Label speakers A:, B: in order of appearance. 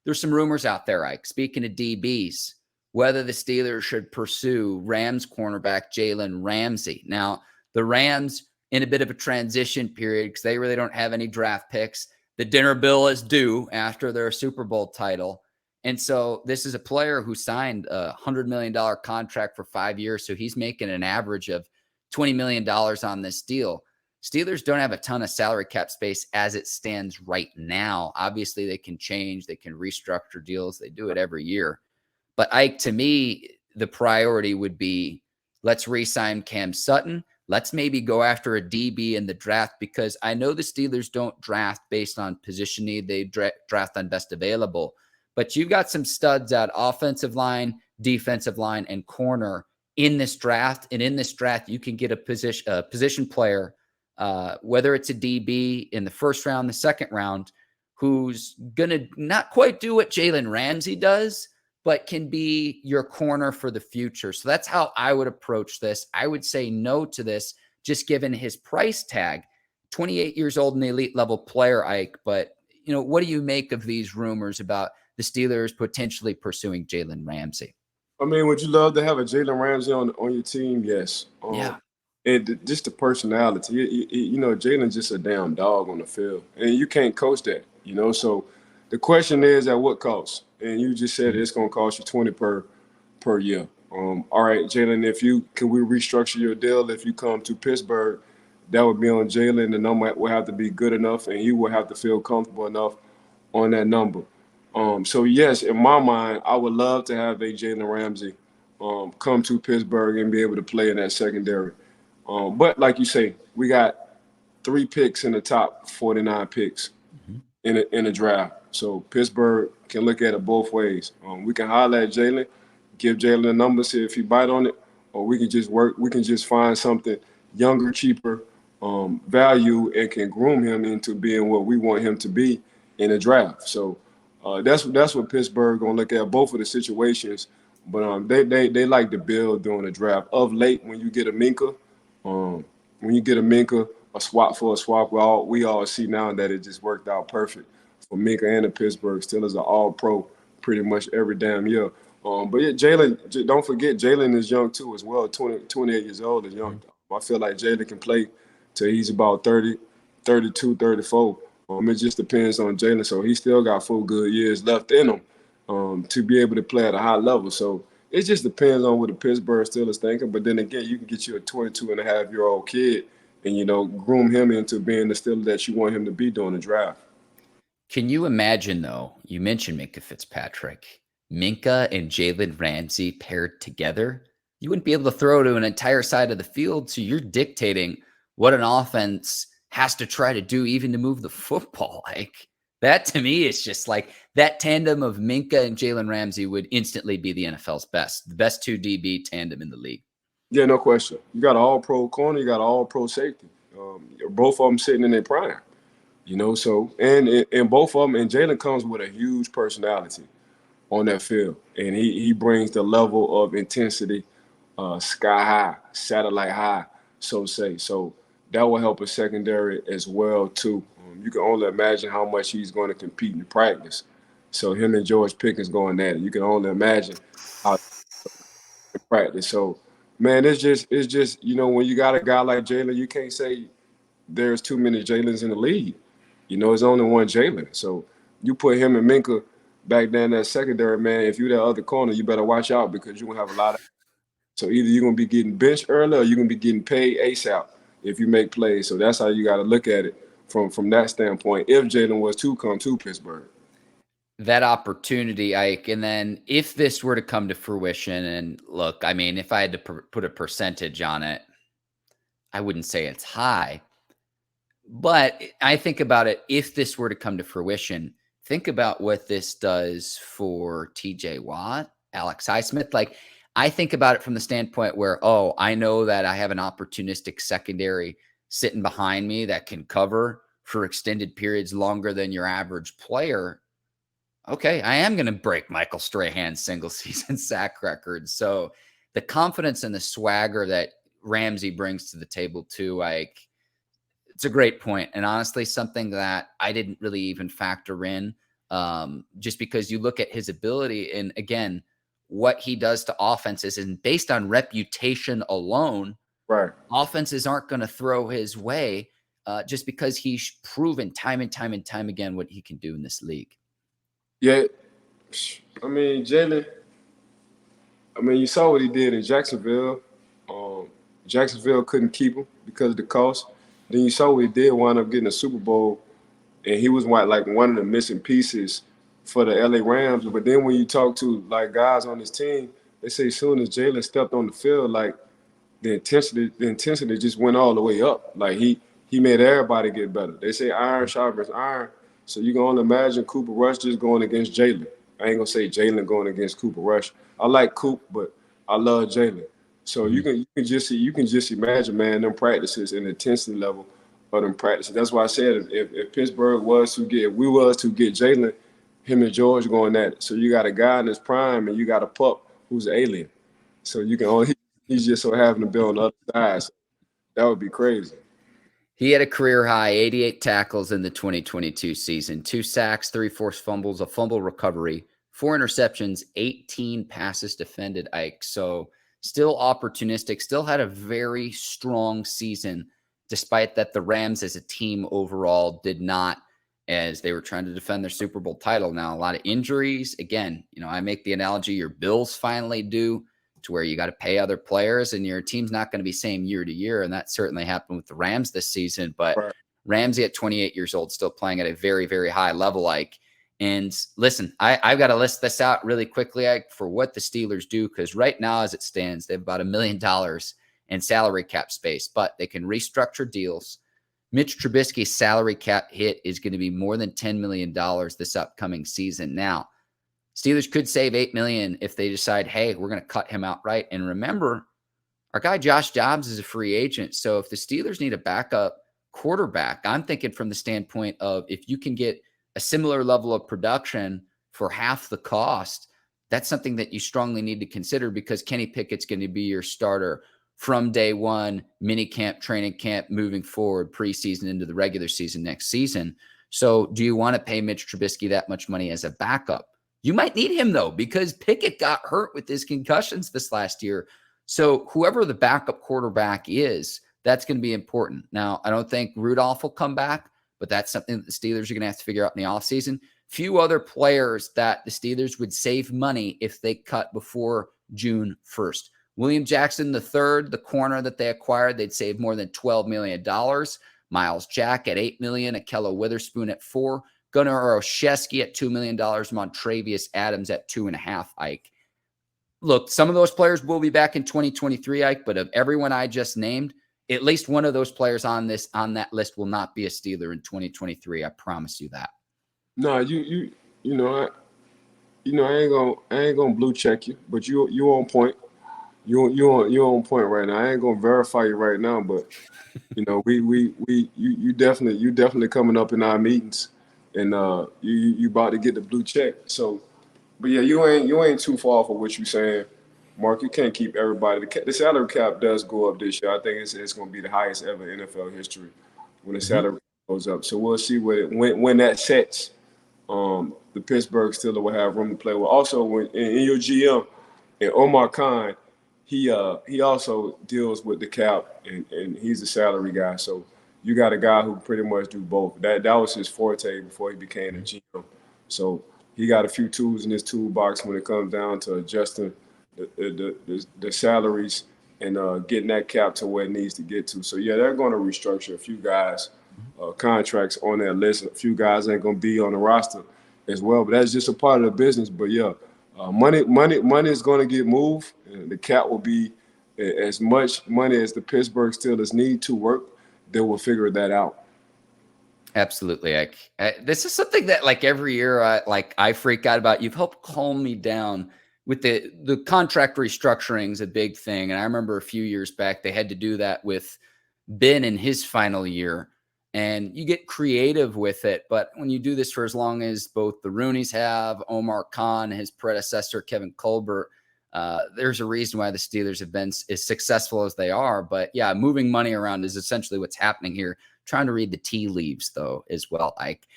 A: there's some rumors out there, Ike, speaking of DBs, whether the Steelers should pursue Rams cornerback Jalen Ramsey. Now, the Rams in a bit of a transition period because they really don't have any draft picks. The dinner bill is due after their Super Bowl title. And so this is a player who signed a $100 million contract for 5 years. So he's making an average of $20 million on this deal. Steelers don't have a ton of salary cap space as it stands right now. Obviously, they can change. They can restructure deals. They do it every year. But Ike, to me, the priority would be let's re-sign Cam Sutton. Let's maybe go after a DB in the draft because I know the Steelers don't draft based on position need. They draft on best available. But you've got some studs at offensive line, defensive line, and corner in this draft. And in this draft, you can get a position player, whether it's a DB in the first round, the second round, who's going to not quite do what Jalen Ramsey does, but can be your corner for the future. So that's how I would approach this. I would say no to this, just given his price tag. 28 years old and the elite level player, Ike. But, what do you make of these rumors about the Steelers potentially pursuing Jalen Ramsey?
B: I mean, would you love to have a Jalen Ramsey on your team? Yes.
A: Yeah.
B: And just the personality. Jalen's just a damn dog on the field. And you can't coach that, So the question is, at what cost? And you just said it's going to cost you $20 per year. All right, Jalen, can we restructure your deal if you come to Pittsburgh? That would be on Jalen. The number will have to be good enough, and he will have to feel comfortable enough on that number. So, yes, in my mind, I would love to have a Jalen Ramsey come to Pittsburgh and be able to play in that secondary. But like you say, we got 3 picks in the top 49 picks in a draft. So Pittsburgh can look at it both ways. We can holler at Jalen, give Jalen a number, see if he bite on it, or we can just work. We can just find something younger, cheaper, value, and can groom him into being what we want him to be in a draft. So that's what Pittsburgh gonna look at, both of the situations. But they like to build during the draft. Of late, when you get a Minka, a swap for a swap, we all see now that it just worked out perfect for Minka and the Pittsburgh Steelers are all pro pretty much every damn year. But yeah, Jalen, don't forget, Jalen is young too as well. 28 years old is young. I feel like Jalen can play till he's about 30, 32, 34. It just depends on Jalen. So he still got 4 good years left in him to be able to play at a high level. So it just depends on what the Pittsburgh Steelers thinking. But then again, you can get you a 22-and-a-half-year-old kid and, groom him into being the Steeler that you want him to be during the draft.
A: Can you imagine, though, you mentioned Minkah Fitzpatrick, Minkah and Jalen Ramsey paired together? You wouldn't be able to throw to an entire side of the field, so you're dictating what an offense has to try to do even to move the football. Like, that to me is just like that tandem of Minkah and Jalen Ramsey would instantly be the NFL's best, the best 2 DB tandem in the league.
B: Yeah, no question. You got an all-pro corner, you got an all-pro safety. Both of them sitting in their prime. So and both of them, and Jalen comes with a huge personality on that field, and he brings the level of intensity sky high, satellite high, so say. So that will help a secondary as well too. You can only imagine how much he's going to compete in practice. So him and George Pickens going at it. You can only imagine how in practice. So man, it's just when you got a guy like Jalen, you can't say there's too many Jalens in the league. There's only one Jalen. So you put him and Minkah back down that secondary, man. If you're that other corner, you better watch out because you're going to have a lot of. So either you're going to be getting benched early or you're going to be getting paid ASAP if you make plays. So that's how you got to look at it from that standpoint if Jalen was to come to Pittsburgh.
A: That opportunity, Ike, and then if this were to come to fruition, and look, I mean, if I had to put a percentage on it, I wouldn't say it's high. But I think about it, if this were to come to fruition, think about what this does for TJ Watt, Alex Highsmith. Like, I think about it from the standpoint where, I know that I have an opportunistic secondary sitting behind me that can cover for extended periods longer than your average player. Okay, I am going to break Michael Strahan's single season sack record. So the confidence and the swagger that Ramsey brings to the table too, it's a great point. And honestly, something that I didn't really even factor in just because you look at his ability and, again, what he does to offenses, and based on reputation alone,
B: Right.
A: offenses aren't going to throw his way just because he's proven time and time and time again what he can do in this league.
B: Yeah. I mean, Jalen, you saw what he did in Jacksonville. Jacksonville couldn't keep him because of the cost. Then you saw what he did, wind up getting a Super Bowl, and he was like one of the missing pieces for the LA Rams. But then when you talk to like guys on his team, they say as soon as Jalen stepped on the field, like the intensity just went all the way up. Like he made everybody get better. They say iron sharpens iron. So you can only imagine Cooper Rush just going against Jalen. I ain't gonna say Jalen going against Cooper Rush. I like Coop, but I love Jalen. So you can just imagine, man, them practices and the intensity level of them practices. That's why I said if Pittsburgh was to get Jalen, him and George going at it. So you got a guy in his prime and you got a pup who's an alien. So you can only he's just so having to be on the other side. So that would be crazy.
A: He had a career high 88 tackles in the 2022 season, 2 sacks, 3 forced fumbles, a fumble recovery, 4 interceptions, 18 passes defended, Ike. So still opportunistic, still had a very strong season, despite that the Rams as a team overall did not, as they were trying to defend their Super Bowl title. Now, a lot of injuries. Again, I make the analogy, your bills finally due, to where you got to pay other players and your team's not going to be same year to year. And that certainly happened with the Rams this season, but right. Ramsey at 28 years old, still playing at a very, very high level. Like, and listen, I've got to list this out really quickly, Ike, for what the Steelers do. Cause right now, as it stands, they have about $1 million in salary cap space, but they can restructure deals. Mitch Trubisky's salary cap hit is going to be more than $10 million this upcoming season. Now, Steelers could save $8 million if they decide, hey, we're going to cut him outright. And remember, our guy Josh Dobbs is a free agent. So if the Steelers need a backup quarterback, I'm thinking from the standpoint of if you can get a similar level of production for half the cost, that's something that you strongly need to consider, because Kenny Pickett's going to be your starter from day one, mini camp, training camp, moving forward, preseason into the regular season next season. So do you want to pay Mitch Trubisky that much money as a backup? You might need him, though, because Pickett got hurt with his concussions this last year. So whoever the backup quarterback is, that's going to be important. Now, I don't think Rudolph will come back, but that's something that the Steelers are going to have to figure out in the offseason. Few other players that the Steelers would save money if they cut before June 1st. William Jackson III, the corner that they acquired, they'd save more than $12 million. Miles Jack at $8 million, Akello Witherspoon at $4 million. Gunnar Olszewski at $2 million, Montravius Adams at $2.5 million, Ike. Look, some of those players will be back in 2023, Ike, but of everyone I just named, at least one of those players on that list will not be a Steeler in 2023. I promise you that.
B: No, I ain't gonna blue check you, but you on point. You on point right now. I ain't gonna verify you right now, but you definitely coming up in our meetings. And you about to get the blue check. So, but yeah, you ain't too far for what you're saying, Mark. You can't keep everybody. The salary cap does go up this year. I think it's going to be the highest ever in NFL history when the salary cap goes up. So we'll see when that sets. The Pittsburgh Steelers will have room to play with. Also, when in your GM and Omar Khan, he also deals with the cap and he's a salary guy. So you got a guy who pretty much do both. That was his forte before he became a GM. So he got a few tools in his toolbox when it comes down to adjusting the salaries and getting that cap to where it needs to get to. So yeah, they're going to restructure a few guys' contracts on that list. A few guys ain't going to be on the roster as well, but that's just a part of the business. But yeah, money is going to get moved. The cap will be as much money as the Pittsburgh Steelers need to work. They will figure that out.
A: Absolutely. This is something that like every year I freak out about. You've helped calm me down with the contract restructuring is a big thing. And I remember a few years back, they had to do that with Ben in his final year, and you get creative with it. But when you do this for as long as both the Rooneys have, Omar Khan, his predecessor, Kevin Colbert, there's a reason why the Steelers have been as successful as they are. But yeah, moving money around is essentially what's happening here. Trying to read the tea leaves, though, as well, Ike.